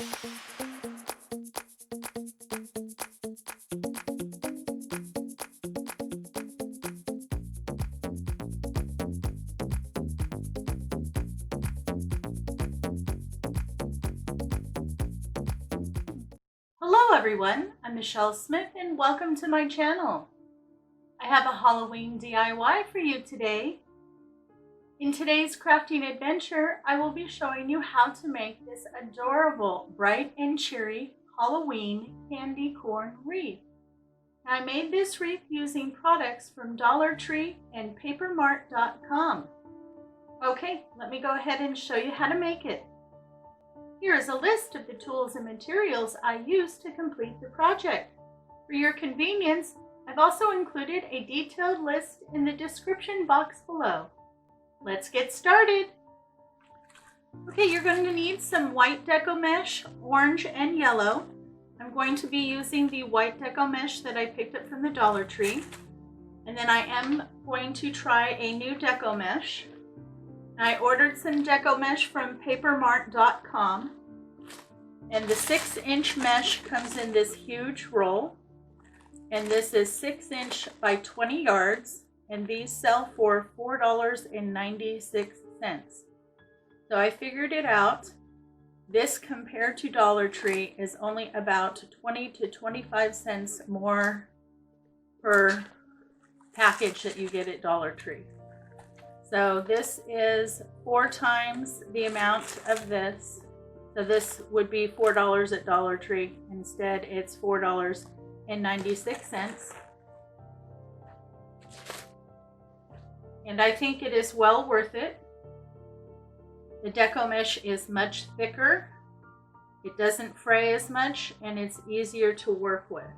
Hello everyone, I'm Michelle Smith and welcome to my channel. I have a Halloween DIY for you today. In today's crafting adventure, I will be showing you how to make this adorable, bright and cheery Halloween candy corn wreath. Now, I made this wreath using products from Dollar Tree and papermart.com. Okay, let me go ahead and show you how to make it. Here is a list of the tools and materials I used to complete the project. For your convenience, I've also included a detailed list in the description box below. Let's get started. Okay, you're going to need some white deco mesh, orange and yellow. I'm going to be using the white deco mesh that I picked up from the Dollar Tree. And then I am going to try a new deco mesh. I ordered some deco mesh from papermart.com, and the 6-inch mesh comes in this huge roll, and this is 6-inch by 20 yards, and these sell for $4.96. So I figured it out. This compared to Dollar Tree is only about 20 to 25 cents more per package that you get at Dollar Tree. So this is 4 times the amount of this. So this would be $4 at Dollar Tree. Instead, it's $4.96. And I think it is well worth it. The deco mesh is much thicker. It doesn't fray as much, and it's easier to work with.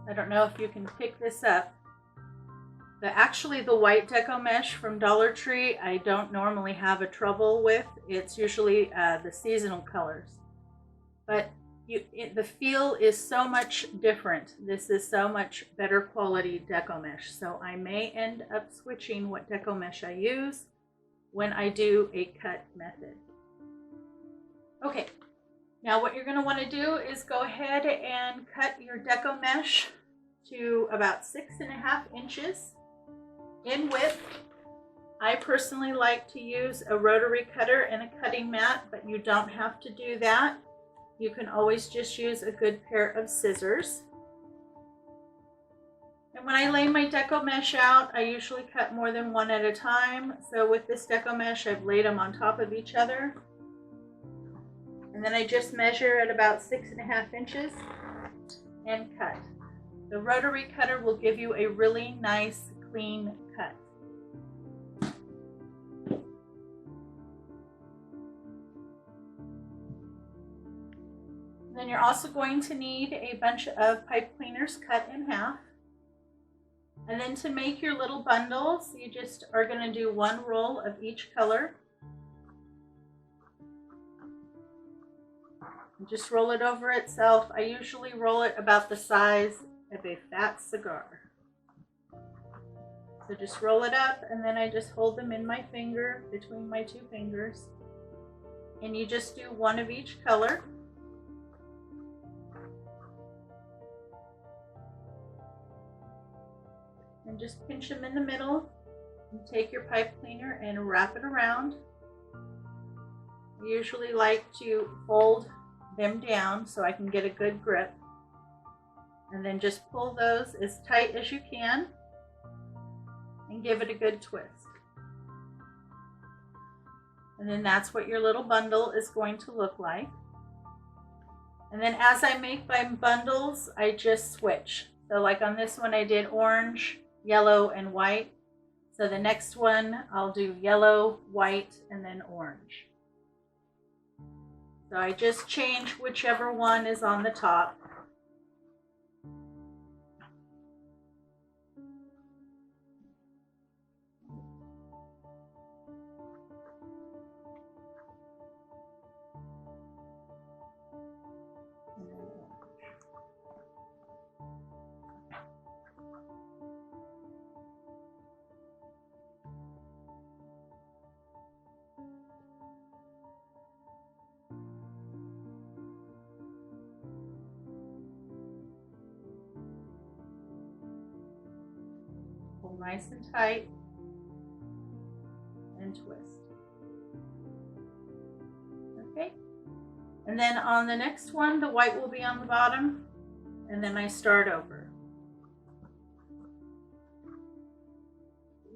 I don't know if you can pick this up, but actually the white deco mesh from Dollar Tree I don't normally have a trouble with. It's usually the seasonal colors, but the feel is so much different. This is so much better quality deco mesh, so I may end up switching what deco mesh I use when I do a cut method. Okay, now what you're going to want to do is go ahead and cut your deco mesh to about 6.5 inches in width. I personally like to use a rotary cutter and a cutting mat, but you don't have to do that. You can always just use a good pair of scissors. And when I lay my deco mesh out, I usually cut more than one at a time. So with this deco mesh, I've laid them on top of each other. And then I just measure at about 6.5 inches and cut. The rotary cutter will give you a really nice, clean cut. Then you're also going to need a bunch of pipe cleaners cut in half. And then to make your little bundles, you just are going to do 1 roll of each color. And just roll it over itself. I usually roll it about the size of a fat cigar. So just roll it up, and then I just hold them in my finger, between my 2 fingers. And you just do 1 of each color. And just pinch them in the middle. And take your pipe cleaner and wrap it around. I usually like to fold them down so I can get a good grip. And then just pull those as tight as you can and give it a good twist. And then that's what your little bundle is going to look like. And then as I make my bundles, I just switch. So like on this one I did orange, yellow, and white. So the next one I'll do yellow, white, and then orange. So I just change whichever one is on the top. nice and tight and twist. Okay, and then on the next one, the white will be on the bottom, and then I start over.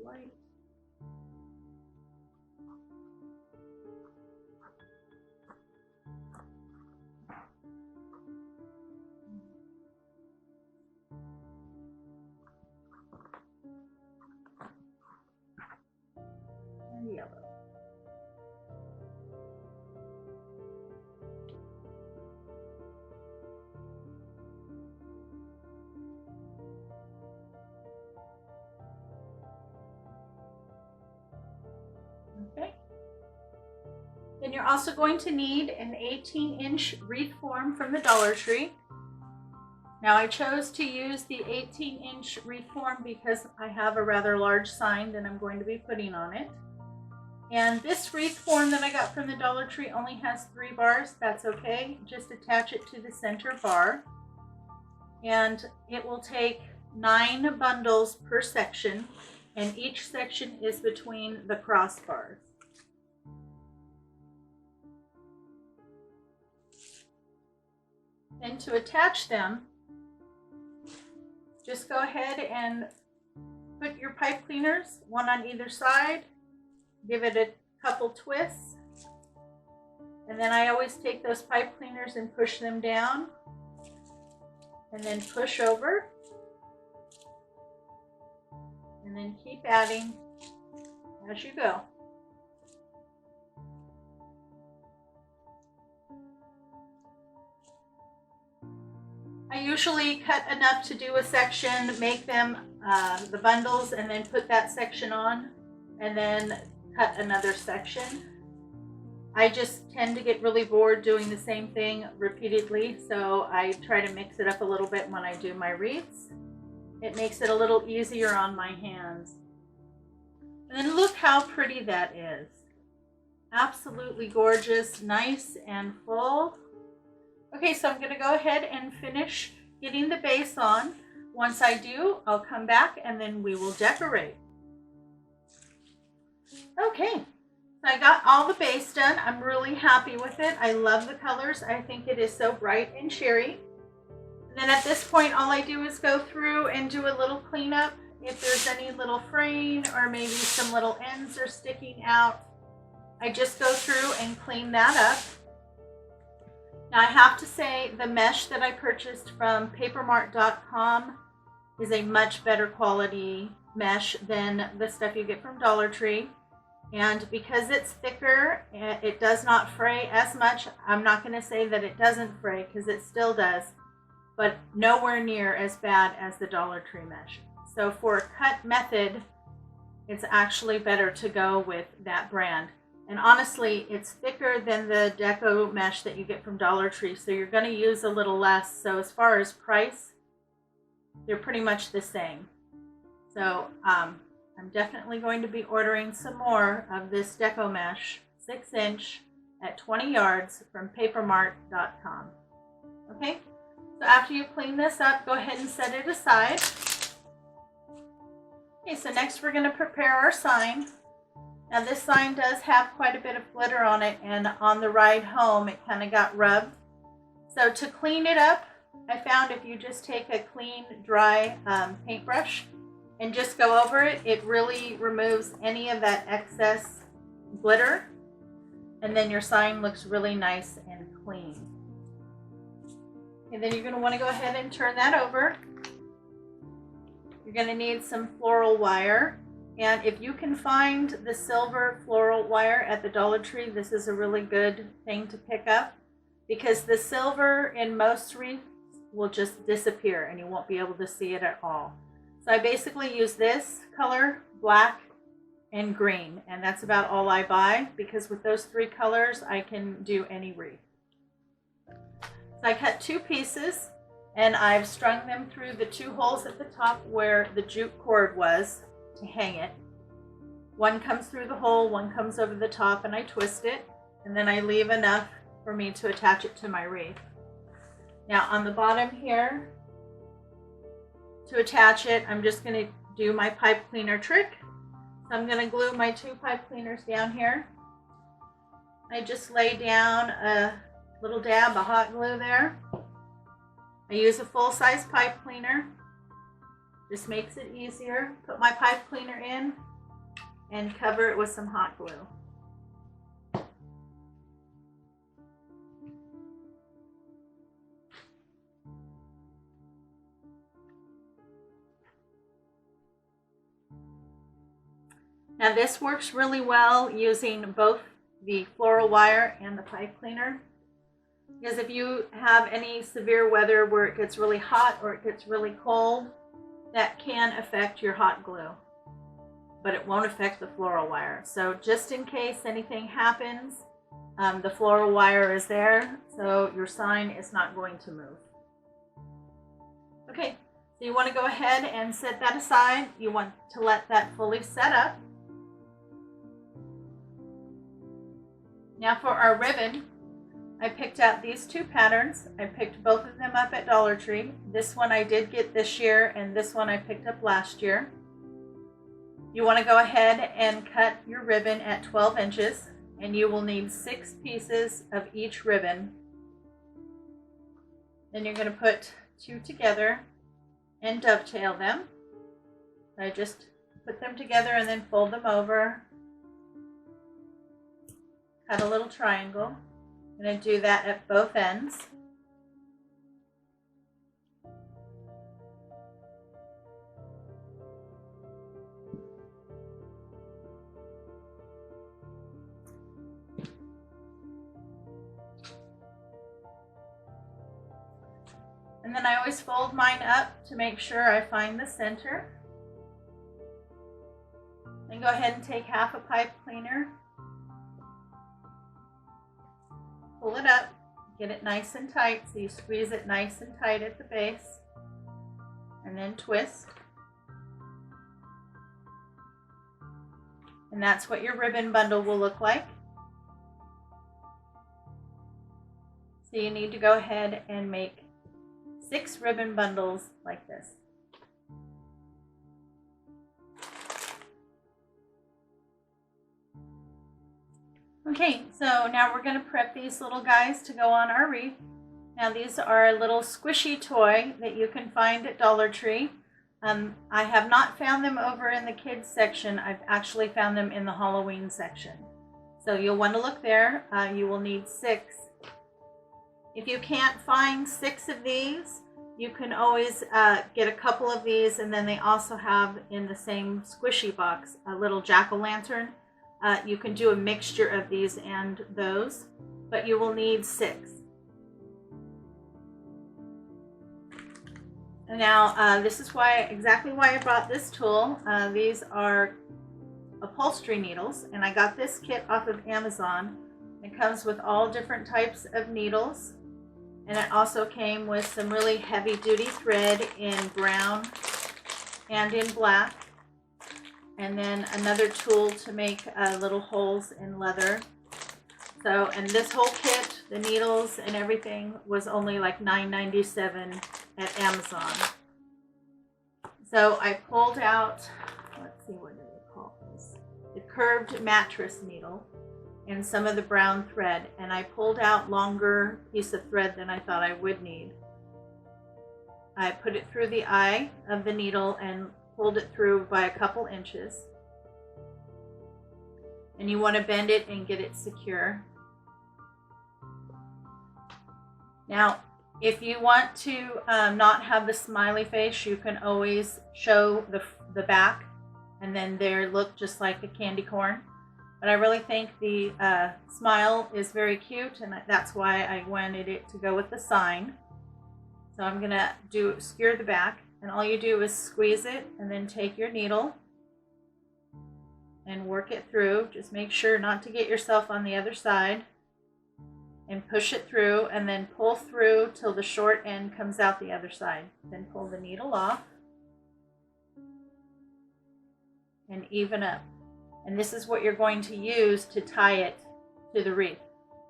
White. And yellow. Okay. Then you're also going to need an 18-inch wreath form from the Dollar Tree. Now I chose to use the 18-inch wreath form because I have a rather large sign that I'm going to be putting on it. And this wreath form that I got from the Dollar Tree only has 3 bars. That's okay. Just attach it to the center bar. And it will take 9 bundles per section, and each section is between the crossbars. And to attach them, just go ahead and put your pipe cleaners, one on either side, give it a couple twists, and then I always take those pipe cleaners and push them down, and then push over, and then keep adding as you go. I usually cut enough to do a section, make them the bundles, and then put that section on, and then cut another section. I just tend to get really bored doing the same thing repeatedly, so I try to mix it up a little bit when I do my wreaths. It makes it a little easier on my hands. And then look how pretty that is. Absolutely gorgeous, nice and full. Okay, so I'm going to go ahead and finish getting the base on. Once I do, I'll come back and then we will decorate. Okay, so I got all the base done. I'm really happy with it. I love the colors. I think it is so bright and cheery. And then at this point, all I do is go through and do a little cleanup. If there's any little fraying or maybe some little ends are sticking out, I just go through and clean that up. Now I have to say the mesh that I purchased from papermart.com is a much better quality mesh than the stuff you get from Dollar Tree. And because it's thicker, it does not fray as much. I'm not going to say that it doesn't fray because it still does, but nowhere near as bad as the Dollar Tree mesh. So for a cut method, it's actually better to go with that brand. And honestly, it's thicker than the deco mesh that you get from Dollar Tree, so you're going to use a little less. So as far as price, they're pretty much the same. So I'm definitely going to be ordering some more of this deco mesh, 6-inch at 20 yards from papermart.com. Okay, so after you clean this up, go ahead and set it aside. Okay, so next we're going to prepare our sign. Now this sign does have quite a bit of glitter on it, and on the ride home it kind of got rubbed. So to clean it up, I found if you just take a clean, dry paintbrush and just go over it, it really removes any of that excess glitter, and then your sign looks really nice and clean. And then you're going to want to go ahead and turn that over. You're going to need some floral wire. And if you can find the silver floral wire at the Dollar Tree, this is a really good thing to pick up, because the silver in most wreaths will just disappear and you won't be able to see it at all. So I basically use this color, black, and green, and that's about all I buy, because with those 3 colors I can do any wreath. So I cut 2 pieces and I've strung them through the 2 holes at the top where the jute cord was to hang it. One comes through the hole, one comes over the top, and I twist it, and then I leave enough for me to attach it to my wreath. Now on the bottom here, to attach it, I'm just going to do my pipe cleaner trick. So I'm going to glue my 2 pipe cleaners down here. I just lay down a little dab of hot glue there. I use a full-size pipe cleaner. Just makes it easier. Put my pipe cleaner in and cover it with some hot glue. Now this works really well using both the floral wire and the pipe cleaner, because if you have any severe weather where it gets really hot or it gets really cold, that can affect your hot glue, but it won't affect the floral wire. So just in case anything happens, the floral wire is there, so your sign is not going to move. Okay, so you want to go ahead and set that aside. You want to let that fully set up. Now for our ribbon, I picked out these 2 patterns. I picked both of them up at Dollar Tree. This one I did get this year, and this one I picked up last year. You want to go ahead and cut your ribbon at 12 inches, and you will need 6 pieces of each ribbon. Then you're going to put 2 together and dovetail them. I just put them together and then fold them over. Cut a little triangle. I'm going to do that at both ends. And then I always fold mine up to make sure I find the center. Then go ahead and take half a pipe cleaner. Pull it up, get it nice and tight, so you squeeze it nice and tight at the base, and then twist. And that's what your ribbon bundle will look like. So you need to go ahead and make 6 ribbon bundles like this. Okay, so now we're going to prep these little guys to go on our wreath. Now these are a little squishy toy that you can find at Dollar Tree. I have not found them over in the kids section. I've actually found them in the Halloween section. So you'll want to look there. You will need 6. If you can't find 6 of these, you can always get a couple of these, and then they also have in the same squishy box a little jack-o'-lantern. You can do a mixture of these and those, but you will need 6. And now this is exactly why I brought this tool. These are upholstery needles, and I got this kit off of Amazon. It comes with all different types of needles, and it also came with some really heavy-duty thread in brown and in black. And then another tool to make little holes in leather. So, and this whole kit, the needles and everything, was only like $9.97 at Amazon. So I pulled out, let's see, what do they call this? The curved mattress needle and some of the brown thread. And I pulled out longer piece of thread than I thought I would need. I put it through the eye of the needle and pulled it through by a couple inches. And you want to bend it and get it secure. Now, if you want to not have the smiley face, you can always show the back, and then they look just like a candy corn. But I really think the smile is very cute, and that's why I wanted it to go with the sign. So I'm going to skewer the back. And all you do is squeeze it and then take your needle and work it through. Just make sure not to get yourself on the other side, and push it through, and then pull through till the short end comes out the other side. Then pull the needle off and even up. And this is what you're going to use to tie it to the wreath.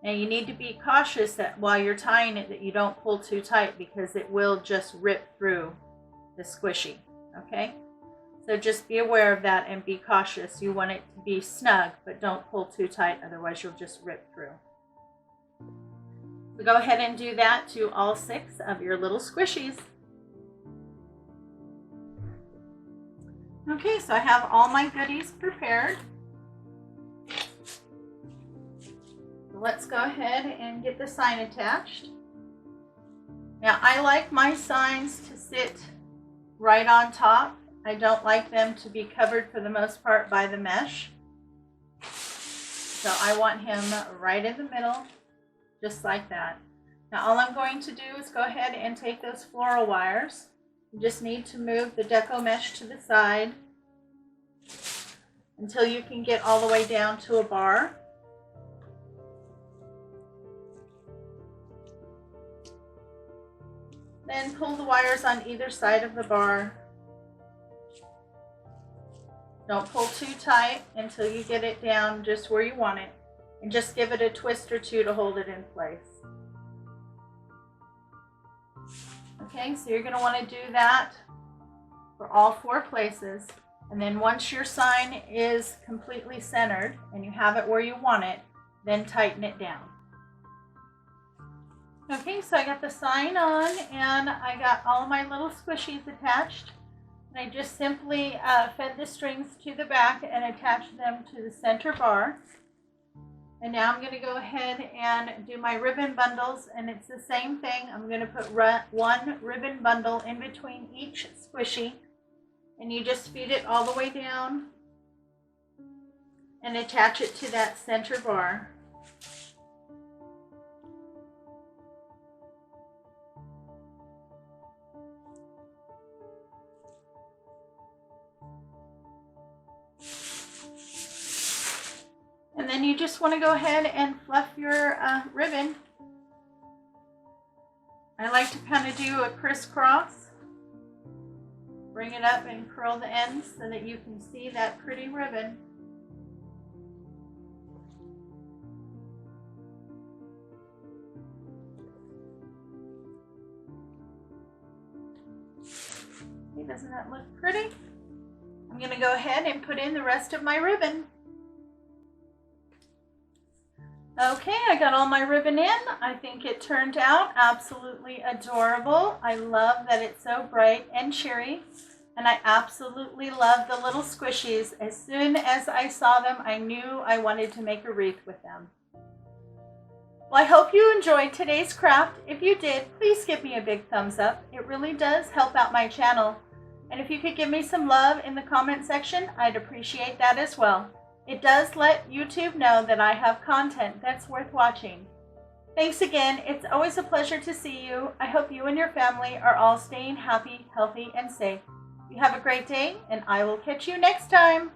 Now you need to be cautious that while you're tying it, that you don't pull too tight, because it will just rip through the squishy. Okay, So just be aware of that and be cautious. You want it to be snug, but don't pull too tight, otherwise you'll just rip through. So go ahead and do that to all 6 of your little squishies. Okay, so I have all my goodies prepared. Let's go ahead and get the sign attached. Now I like my signs to sit right on top. I don't like them to be covered for the most part by the mesh. So I want him right in the middle, just like that. Now all I'm going to do is go ahead and take those floral wires. You just need to move the deco mesh to the side until you can get all the way down to a bar. Then pull the wires on either side of the bar. Don't pull too tight until you get it down just where you want it, and just give it a twist or two to hold it in place. Okay, so you're going to want to do that for all 4 places, and then once your sign is completely centered and you have it where you want it, then tighten it down. Okay, so I got the sign on and I got all my little squishies attached. And I just simply fed the strings to the back and attached them to the center bar. And now I'm going to go ahead and do my ribbon bundles, and it's the same thing. I'm going to put 1 ribbon bundle in between each squishy, and you just feed it all the way down and attach it to that center bar. And then you just want to go ahead and fluff your ribbon. I like to kind of do a crisscross. Bring it up and curl the ends so that you can see that pretty ribbon. See, doesn't that look pretty? I'm going to go ahead and put in the rest of my ribbon. Okay, I got all my ribbon in. I think it turned out absolutely adorable. I love that it's so bright and cheery, and I absolutely love the little squishies. As soon as I saw them, I knew I wanted to make a wreath with them. Well, I hope you enjoyed today's craft. If you did, please give me a big thumbs up. It really does help out my channel. And if you could give me some love in the comment section, I'd appreciate that as well. It does let YouTube know that I have content that's worth watching. Thanks again. It's always a pleasure to see you. I hope you and your family are all staying happy, healthy, and safe. You have a great day, and I will catch you next time.